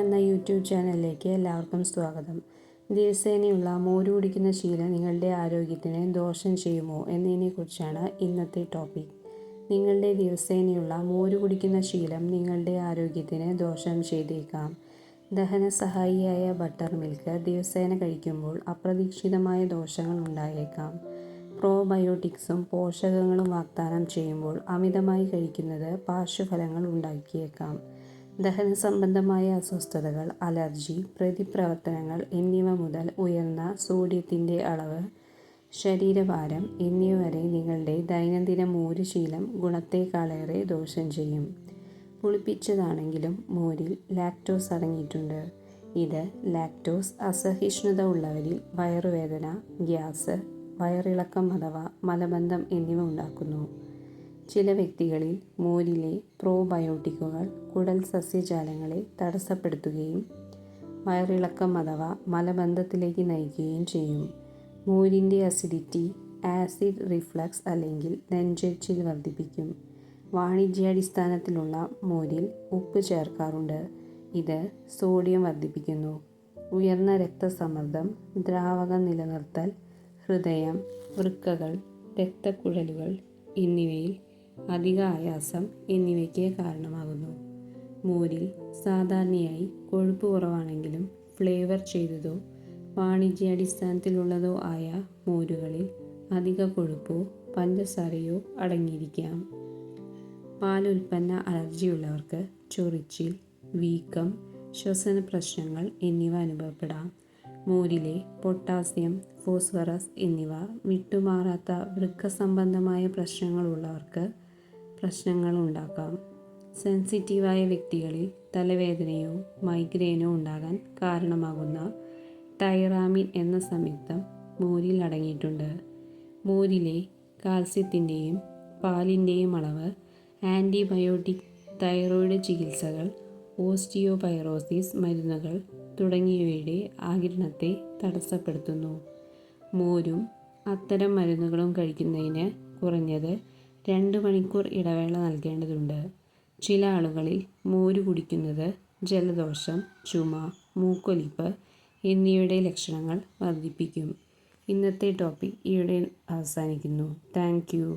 എന്ന യൂട്യൂബ് ചാനലിലേക്ക് എല്ലാവർക്കും സ്വാഗതം. ദിവസേനയുള്ള മോര് കുടിക്കുന്ന ശീലം നിങ്ങളുടെ ആരോഗ്യത്തിന് ദോഷം ചെയ്യുമോ എന്നതിനെക്കുറിച്ചാണ് ഇന്നത്തെ ടോപ്പിക്. നിങ്ങളുടെ ദിവസേനയുള്ള മോര് കുടിക്കുന്ന ശീലം നിങ്ങളുടെ ആരോഗ്യത്തിന് ദോഷം ചെയ്തേക്കാം. ദഹനസഹായിയായ ബട്ടർ മിൽക്ക് ദിവസേന കഴിക്കുമ്പോൾ അപ്രതീക്ഷിതമായ ദോഷങ്ങൾ ഉണ്ടായേക്കാം. പ്രോബയോട്ടിക്സും പോഷകങ്ങളും വാഗ്ദാനം ചെയ്യുമ്പോൾ അമിതമായി കഴിക്കുന്നത് പാർശ്വഫലങ്ങൾ ഉണ്ടാക്കിയേക്കാം. ദഹന സംബന്ധമായ അസ്വസ്ഥതകൾ, അലർജി, പ്രതിപ്രവർത്തനങ്ങൾ എന്നിവ മുതൽ ഉയർന്ന സോഡിയത്തിൻ്റെ അളവ്, ശരീരഭാരം എന്നിവ വരെ നിങ്ങളുടെ ദൈനംദിന മോര് ശീലം ഗുണത്തേക്കാളേറെ ദോഷം ചെയ്യും. പുളിപ്പിച്ചതാണെങ്കിലും മോരിൽ ലാക്ടോസ് അടങ്ങിയിട്ടുണ്ട്. ഇത് ലാക്ടോസ് അസഹിഷ്ണുത ഉള്ളവരിൽ വയറുവേദന, ഗ്യാസ്, വയറിളക്കം അഥവാ മലബന്ധം എന്നിവ ഉണ്ടാക്കുന്നു. ചില വ്യക്തികളിൽ മോരിലെ പ്രോബയോട്ടിക്കുകൾ കുടൽ സസ്യജാലങ്ങളെ തടസ്സപ്പെടുത്തുകയും വയറിളക്കം അഥവാ മലബന്ധത്തിലേക്ക് നയിക്കുകയും ചെയ്യും. മോരിൻ്റെ അസിഡിറ്റി ആസിഡ് റിഫ്ലക്സ് അല്ലെങ്കിൽ നെഞ്ചെരിച്ചിൽ വർദ്ധിപ്പിക്കും. വാണിജ്യാടിസ്ഥാനത്തിലുള്ള മോരിൽ ഉപ്പ് ചേർക്കാറുണ്ട്. ഇത് സോഡിയം വർദ്ധിപ്പിക്കുന്നു. ഉയർന്ന രക്തസമ്മർദ്ദം, ദ്രാവകം നിലനിർത്തൽ, ഹൃദയം, വൃക്കകൾ, രക്തക്കുഴലുകൾ എന്നിവയിൽ അധിക ആയാസം എന്നിവയ്ക്ക് കാരണമാകുന്നു. മോരിൽ സാധാരണയായി കൊഴുപ്പ് കുറവാണെങ്കിലും ഫ്ലേവർ ചെയ്തതോ വാണിജ്യാടിസ്ഥാനത്തിലുള്ളതോ ആയ മോരുകളിൽ അധിക കൊഴുപ്പോ പഞ്ചസാരയോ അടങ്ങിയിരിക്കാം. പാലുൽപ്പന്ന അലർജിയുള്ളവർക്ക് ചൊറിച്ചിൽ, വീക്കം, ശ്വസന പ്രശ്നങ്ങൾ എന്നിവ അനുഭവപ്പെടാം. മോരിലെ പൊട്ടാസ്യം, ഫോസ്ഫറസ് എന്നിവ വിട്ടുമാറാത്ത വൃക്ക സംബന്ധമായ പ്രശ്നങ്ങളുള്ളവർക്ക് പ്രശ്നങ്ങൾ ഉണ്ടാക്കാം. സെൻസിറ്റീവായ വ്യക്തികളിൽ തലവേദനയോ മൈഗ്രെയിനോ ഉണ്ടാകാൻ കാരണമാകുന്ന ടൈറാമിൻ എന്ന സംയുക്തം മോരിൽ അടങ്ങിയിട്ടുണ്ട്. മോരിലെ കാൽസ്യത്തിൻ്റെയും പാലിൻ്റെയും അളവ് ആൻറ്റിബയോട്ടിക്, തൈറോയ്ഡ് ചികിത്സകൾ, ഓസ്റ്റിയോപൈറോസിസ് മരുന്നുകൾ തുടങ്ങിയവയുടെ ആഗിരണത്തെ തടസ്സപ്പെടുത്തുന്നു. മോരും അത്തരം മരുന്നുകളും കഴിക്കുന്നതിന് കുറഞ്ഞത് 2 മണിക്കൂർ ഇടവേള നൽകേണ്ടതുണ്ട്. ചില ആളുകളിൽ മോര് കുടിക്കുന്നത് ജലദോഷം, ചുമ, മൂക്കൊലിപ്പ് എന്നിവയുടെ ലക്ഷണങ്ങൾ വർദ്ധിപ്പിക്കും. ഇന്നത്തെ ടോപ്പിക് ഇവിടെ അവസാനിക്കുന്നു. Thank you.